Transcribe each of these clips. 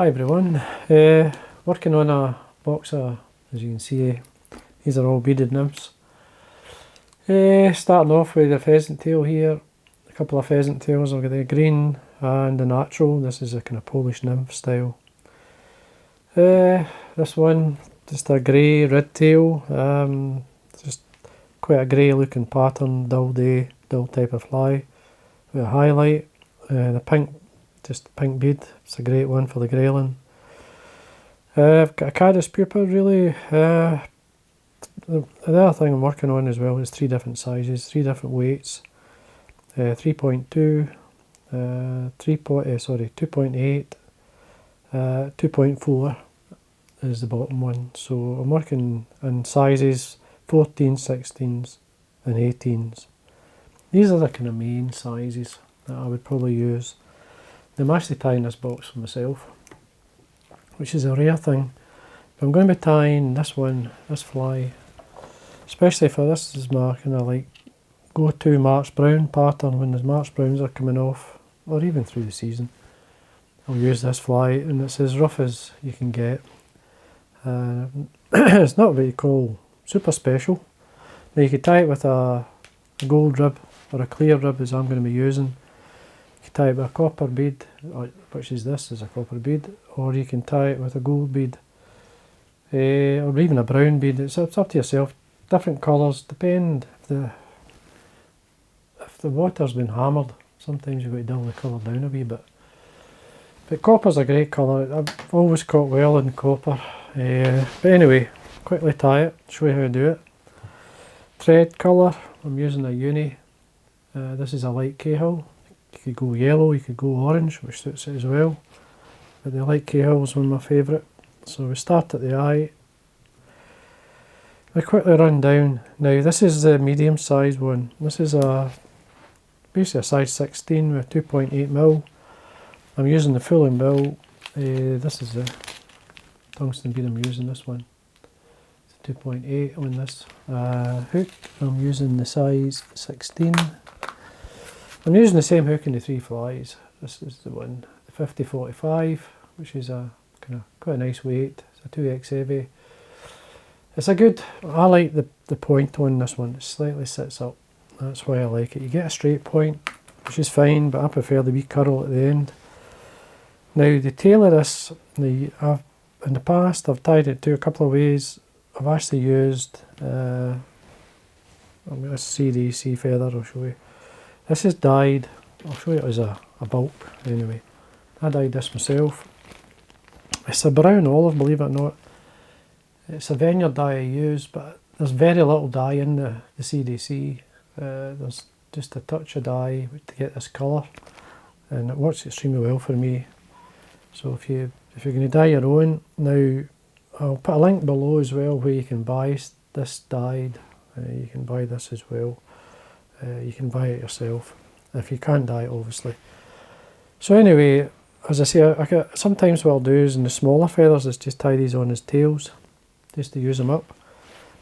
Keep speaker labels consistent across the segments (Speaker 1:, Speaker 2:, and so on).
Speaker 1: Hi everyone, working on a box of, as you can see, these are all beaded nymphs. Starting off with a pheasant tail here, a couple of pheasant tails. I've got the green and the natural. This is a kind of Polish nymph style. This one, just a grey red tail, just quite a grey looking pattern, dull type of fly with a highlight. The pink, just pink bead, it's a great one for the greyling. I've got a caddis pupa really. The other thing I'm working on as well is 3 different sizes, 3 different weights. 3.2, 2.8, 2.4 is the bottom one. So I'm working on sizes 14s, 16s and 18s. These are the kind of main sizes that I would probably use. I'm actually tying this box for myself, which is a rare thing. But I'm going to be tying this one, this fly, especially for this is my kind of like go-to March Brown pattern when the March Browns are coming off, or even through the season. I'll use this fly and it's as rough as you can get. It's not what you call super special. Now you could tie it with a gold rib or a clear rib as I'm going to be using. You can tie it with a copper bead, which is this is a copper bead, or you can tie it with a gold bead, or even a brown bead. It's up to yourself. Different colours depend if the water's been hammered. Sometimes you've got to dull the colour down a wee bit. But copper's a great colour. I've always caught well in copper. But anyway, quickly tie it. Show you how to do it. Thread colour. I'm using a Uni. This is a light Cahill. You could go yellow, you could go orange, which suits it as well. But the light Cahill is one of my favourite. So we start at the eye. I quickly run down. Now this is the medium size one. This is basically a size 16 with 2.8mm. I'm using the full and bill. This is the tungsten bead I'm using, this one. It's 2.8 on this hook. I'm using the size 16. I'm using the same hook in the 3 flies. This is the one, the 50-45, which is a kind of quite a nice weight. It's a 2x heavy. It's a good, I like the point on this one. It slightly sits up. That's why I like it. You get a straight point, which is fine, but I prefer the wee curl at the end. Now the tail of this, in the past I've tied it to a couple of ways. I've actually used, I'm going to CDC feather, I'll show you. This is dyed, I'll show you it as a bulk anyway. I dyed this myself. It's a brown olive, believe it or not. It's a vineyard dye I use, but there's very little dye in the CDC. There's just a touch of dye to get this colour, and it works extremely well for me. So if you're going to dye your own, now I'll put a link below as well where you can buy this dyed. You can buy this as well. You can buy it yourself if you can't dye it, obviously. So anyway, as I say, sometimes what I'll do is in the smaller feathers is just tie these on as tails, just to use them up.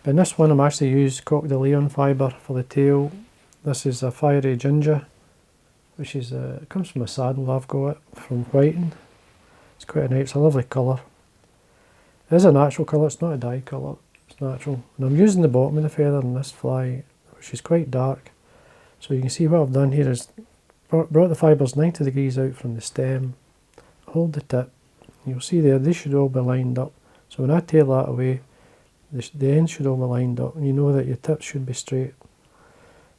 Speaker 1: But in this one I'm actually used Coq de Leon fibre for the tail. This is a fiery ginger, which is it comes from a saddle I've got from Whitings. It's quite nice, it's a lovely colour. It is a natural colour, it's not a dye colour, it's natural. And I'm using the bottom of the feather in this fly, which is quite dark. So you can see what I've done here is brought the fibres 90 degrees out from the stem, hold the tip. You'll see there, they should all be lined up. So when I tail that away, the ends should all be lined up, and you know that your tips should be straight.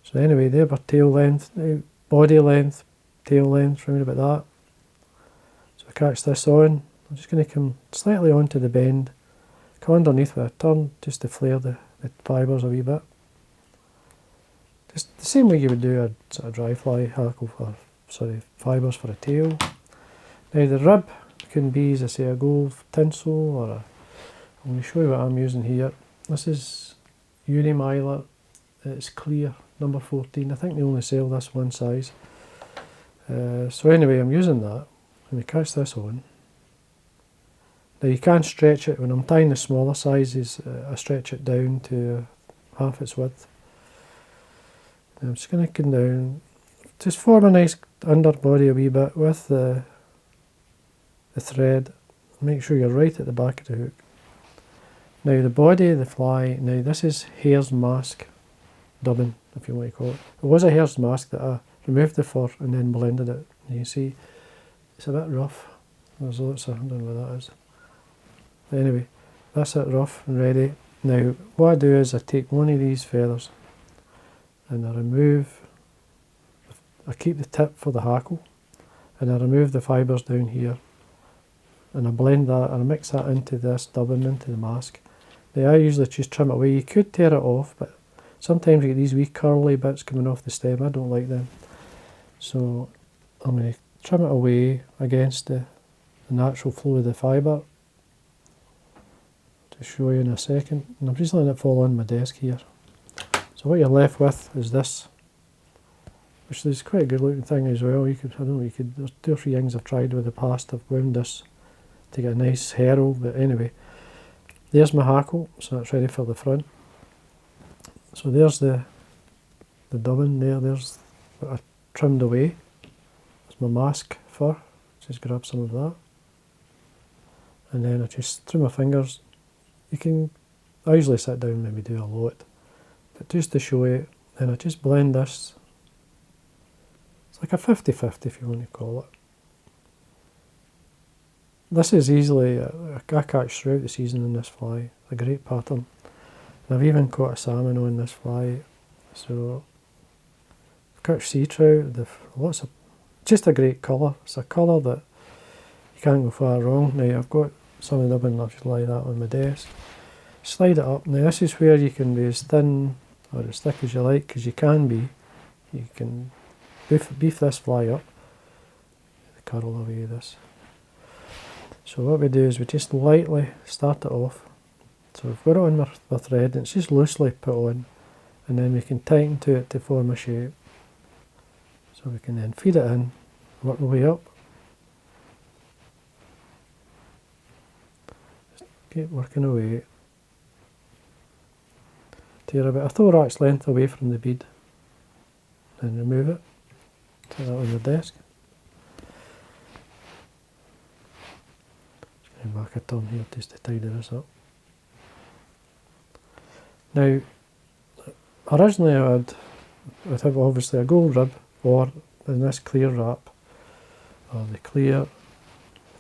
Speaker 1: So anyway, there were tail length, body length, tail length, round about that. So I catch this on. I'm just going to come slightly onto the bend, come underneath with a turn, just to flare the fibres a wee bit. Just the same way you would do a sort of dry fly hackle for, fibres for a tail. Now the rib can be, as I say, a gold tinsel or I'm going to show you what I'm using here. This is Uni-Mylar, it's clear, number 14. I think they only sell this one size. So anyway, I'm using that. Let me catch this on. Now you can stretch it. When I'm tying the smaller sizes, I stretch it down to half its width. Now I'm just going to come down, just form a nice underbody a wee bit with the thread. make sure you're right at the back of the hook. Now the body of the fly, now this is Hare's mask dubbing, if you want to call it. It was a Hare's mask that I removed the fur and then blended it. And you can see it's a bit rough. There's lots of, I don't know what that is. But anyway, that's it rough and ready. Now what I do is I take one of these feathers and I remove, I keep the tip for the hackle and I remove the fibres down here and I blend that and I mix that into this dubbing, into the mask. Now I usually just trim it away. You could tear it off, but sometimes you get these wee curly bits coming off the stem. I don't like them. So I'm going to trim it away against the natural flow of the fibre. To show you in a second. And I'm just letting it fall on my desk here. So what you're left with is this, which is quite a good looking thing as well. You could, I don't know, you could, there's 2 or 3 things I've tried with the past. I've wound this to get a nice herald, but anyway. There's my hackle, so that's ready for the front. So there's the dubbing there, there's what I trimmed away. There's my mask fur, just grab some of that. And then I just, through my fingers, you can, I usually sit down and maybe do a lot, but just to show you, then I just blend this. It's like a 50-50 if you want to call it. This is easily, I catch throughout the season in this fly, a great pattern. And I've even caught a salmon on this fly, so I've caught sea trout, lots of, just a great colour. It's a colour that you can't go far wrong. Now I've got some of the dubbing, I'll just lay that on my desk. Slide it up. Now this is where you can be as thin or as thick as you like, because you can be. You can beef this fly up. Curl away this. So what we do is we just lightly start it off. So we've got it on our thread and it's just loosely put on, and then we can tighten to it to form a shape. So we can then feed it in, work the way up. Just keep working away. Tear about a thorax length away from the bead. Then remove it. Put that on your desk. Just back a turn here just to tidy this up. Now, originally I'd have obviously a gold rib, or in this clear wrap, or the clear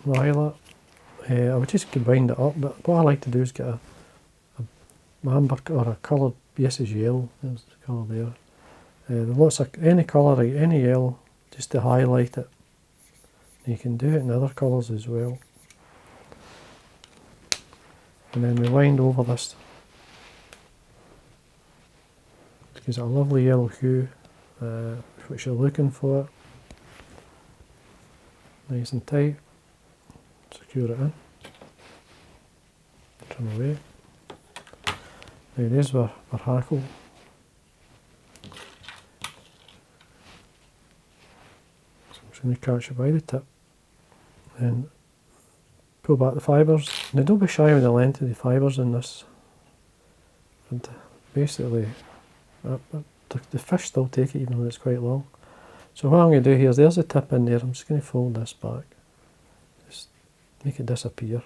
Speaker 1: violet. I would just combine it up, but what I like to do is get a amber or a coloured, yes, is yellow, there's the colour there. There's lots of, any colour, any yellow, just to highlight it. You can do it in other colours as well. And then we wind over this. It gives it a lovely yellow hue, which you're looking for. Nice and tight. Secure it in. Trim away. Now there's our hackle. So I'm just going to catch it by the tip. And pull back the fibres. Now don't be shy with the length of the fibres in this. And basically, the fish still take it even though it's quite long. So what I'm going to do here is, there's a tip in there, I'm just going to fold this back. Just make it disappear.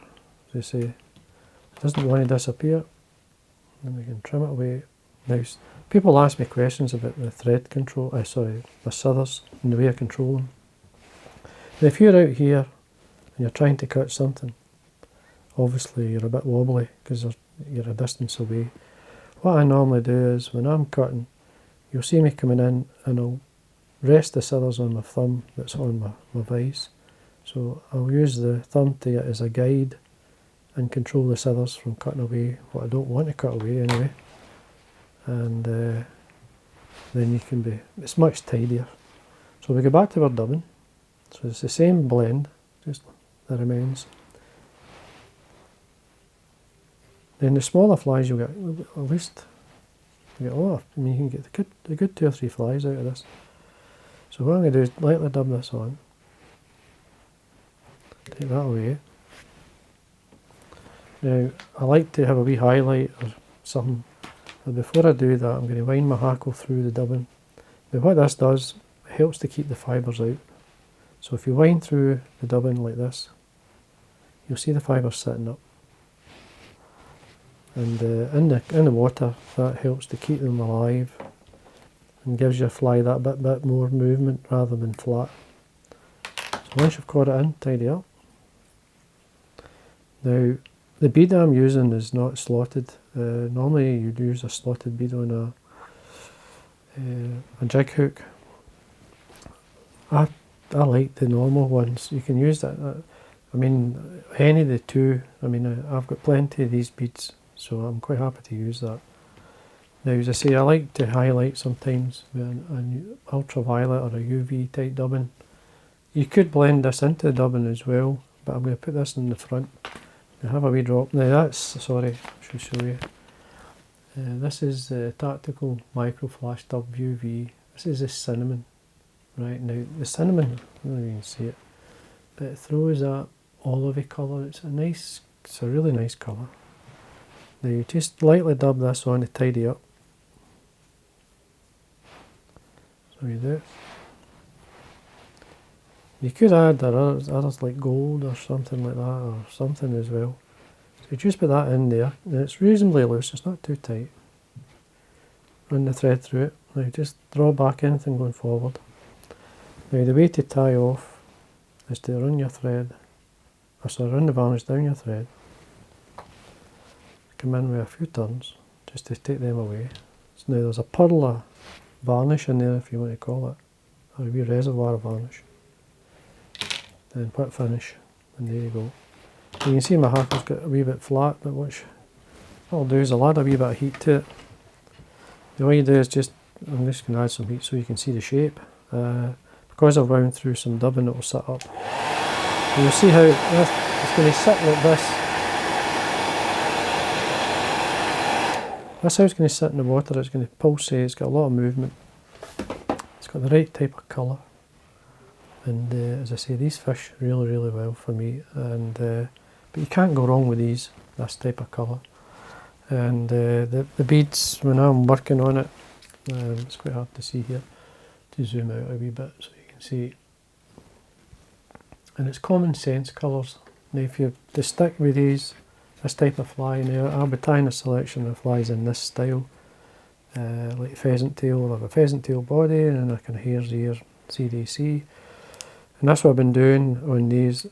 Speaker 1: As I say, it doesn't want to disappear. Then we can trim it away. Now, people ask me questions about the thread control, the sithers and the way I control them. Now if you're out here and you're trying to cut something, obviously you're a bit wobbly because you're a distance away. What I normally do is, when I'm cutting, you'll see me coming in and I'll rest the sithers on my thumb that's on my vise. So I'll use the thumb as a guide and control the sithers from cutting away what I don't want to cut away anyway. And then you can be, it's much tidier. So we go back to our dubbing. So it's the same blend, just that remains. Then the smaller flies you'll get, at least, you get a lot of, I mean you can get a good 2 or 3 flies out of this. So what I'm going to do is lightly dub this on. Take that away. Now I like to have a wee highlight or something, but before I do that I'm going to wind my hackle through the dubbing. Now what this does, it helps to keep the fibres out. So if you wind through the dubbing like this, you'll see the fibres sitting up. And in the water, that helps to keep them alive and gives your fly that bit more movement rather than flat. So once you've caught it in, tidy up. Now, the bead I'm using is not slotted. Normally you'd use a slotted bead on a jig hook. I like the normal ones. You can use that. I mean, any of the two. I mean, I've got plenty of these beads, so I'm quite happy to use that. Now, as I say, I like to highlight sometimes with an ultraviolet or a UV type dubbing. You could blend this into the dubbing as well, but I'm going to put this in the front. I have a wee drop. Now that's, sorry, I should show you. This is the Tactical Microflash Dub UV. This is the cinnamon. Right, now the cinnamon, I don't even see it, but it throws that olivey colour. It's a really nice colour. Now you just lightly dub this on to tidy up. So you do it. You could add others like gold or something like that, or something as well. So you just put that in there, and it's reasonably loose, it's not too tight. Run the thread through it. Now just draw back anything going forward. Now the way to tie off is to run your thread, run the varnish down your thread, come in with a few turns just to take them away. So now there's a puddle of varnish in there, if you want to call it, or a wee reservoir of varnish. Then put finish, and there you go. You can see my hackle's got a wee bit flat, but what I'll do is I'll add a wee bit of heat to it. All you do is I'm just going to add some heat so you can see the shape. Because I've wound through some dubbing, it will sit up. And you'll see how it's going to sit like this. That's how it's going to sit in the water. It's going to pulsate, it's got a lot of movement. It's got the right type of colour. And as I say, these fish really, really well for me. And but you can't go wrong with this type of colour. And the beads, when I'm working on it, it's quite hard to see here. To zoom out a wee bit so you can see. And it's common sense colours. Now if you to stick with this type of fly, now I'll be tying a selection of flies in this style. Like pheasant tail, I'll have a pheasant tail body and a kind of hare's ear CDC. And that's what I've been doing on these.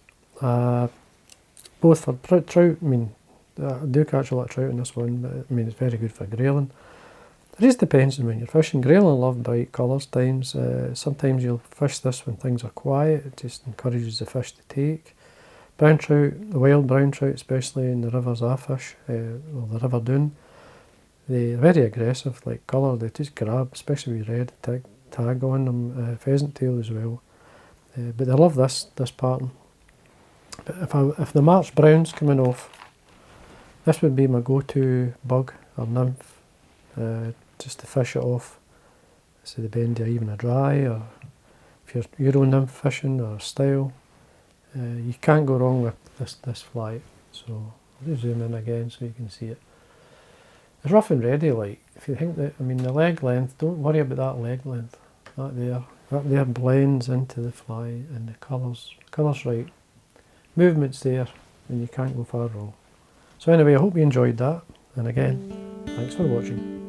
Speaker 1: Both for trout, I mean, I do catch a lot of trout in this one, but I mean it's very good for grayling. It just depends on when you're fishing. Grayling love bright colours times. Sometimes you'll fish this when things are quiet. It just encourages the fish to take. Brown trout, the wild brown trout especially in the rivers I fish, or the river dune, they're very aggressive, like colour, they just grab, especially with red tag on them, pheasant tail as well. But they love this pattern. But if the March brown's coming off, this would be my go-to bug or nymph, just to fish it off. So the bend or even a dry, or if you're Euro nymph fishing or style, you can't go wrong with this fly. So I'll just zoom in again so you can see it. It's rough and ready, like, if you think that, I mean the leg length, don't worry about that leg length. That there blends into the fly and the colour's right. Movement's there and you can't go far wrong. So anyway, I hope you enjoyed that, and again, thanks for watching.